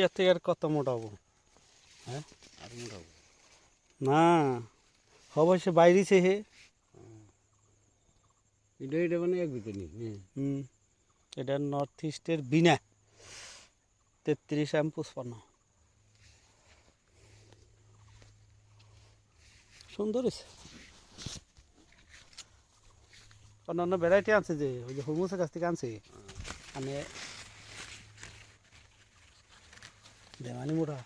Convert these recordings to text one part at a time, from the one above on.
এর থেকে আর কত মোটাবো? হ্যাঁ, আর মোটাবো না, অবশ্য বাইরেছে হে। এটা মানে এক ভিতরে এটা নর্থ ইস্টের বিনা 33M55 সুন্দর হয়েছে। অন্যান্য ভ্যারাইটি আছে যে ওই যে হুমুসের কাছ থেকে আনছে মানে দেওয়ানি মোটা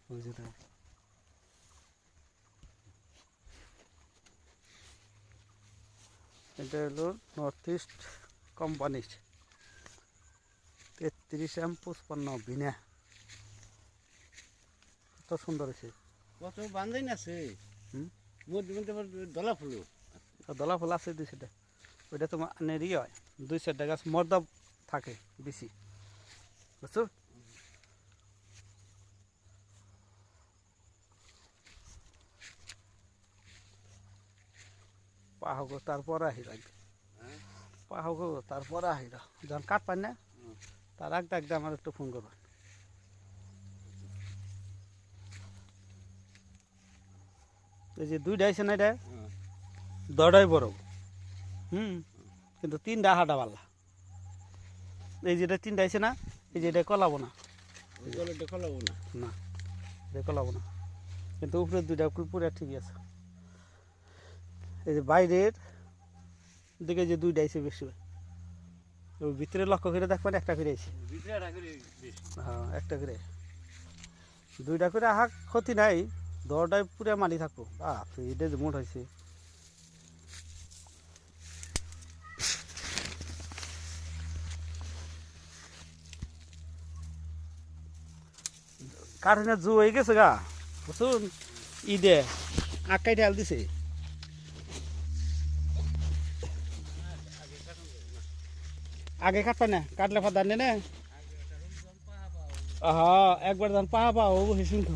বুঝে। এটা হলো নর্থ ইস্ট কোম্পানির 33M55 বিনা। কত সুন্দর হয়েছে। কত বান্ধাই না আছে দলা ফুল, দলা ফুল আছে 2-4টা। ওইটা তোমার নেরি হয় 2-4টা গাছ মর্দা থাকে বেশি, বুঝছো? পাহক তারপরে আহি লাগবে, পাহক তারপরে আহিরা যখন কাঠ পাই না তার একদা আমার একটু ফোন করবেন। এই যে 2টা আছে না, এটা 10টাই বড়, কিন্তু 3টা হাঁটা পাল্লা। এই যেটা 3টা আছে না, এই যে এটা কলাবো না, না এটা কলাবো না, কিন্তু উপরে 2টা পুরো ঠিকই আছে। এই যে বাইরের দিকে যে 2টা আছে বেশি, ওই ভিতরে লক্ষ্য করে দেখবেন একটা করে আছে, হ্যাঁ একটা করে, 2টা করে হাঁক ক্ষতি নাই, 10টায় পুরো মালি থাকবো। এটা যে মোট হয়েছে কাঠিনা জু হয়ে গেছে গা, বুঝুন ঈদে আঁকাই ঢাল দিছে। আগে কাটবে না, কাটলে ফাদার নে না, হ্যাঁ একবার যখন পাহা পাও হেসুন তো।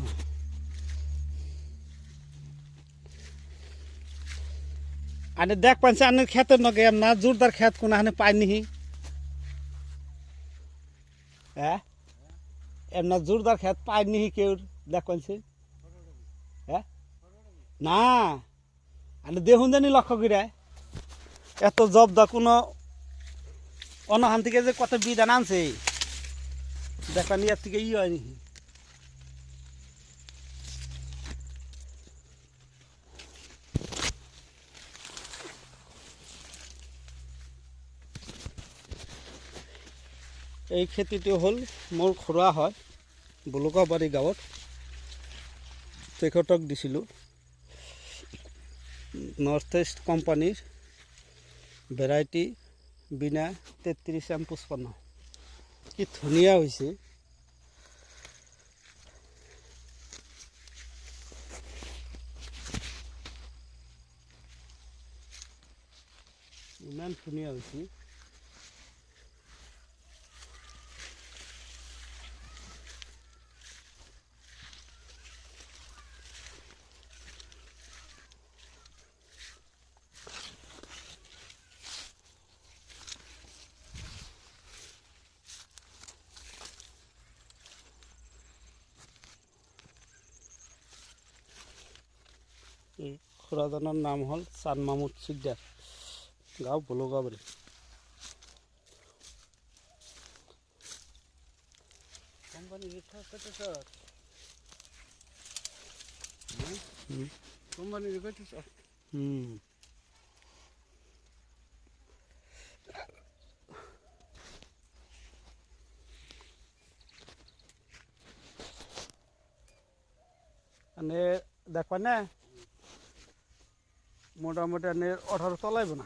আনে দেখ পাইছে আনে খেতের নগে না জোরদার খেত কোন আনে পাইনি, হ্যাঁ এমনা জোরদার খেত পাইনি কেউ দেখ পাইছে, হ্যাঁ না আনে দেখুন জানি লক্ষ্য করে এত জবদা কোনো অনহান থেকে যে কত বিধান আনছে দেখা নিয়ে থেকে হয়নি। এই খেতিটো হ'ল মোৰ খুৰা হয়, বলুকাবাৰী গাঁৱত। তেখেতক দিছিলোঁ নৰ্থ ইষ্ট কোম্পানীৰ ভেৰাইটি বিনা 33M55। কি ধুনীয়া হৈছে, ইমান ধুনীয়া হৈছে। এই খুৰাজনৰ নাম হ'ল চান মাহমুদ চিকদাৰ, গাঁও বলুকাবাৰী। দেখবা না মোটামুটি 18 তলাইব না।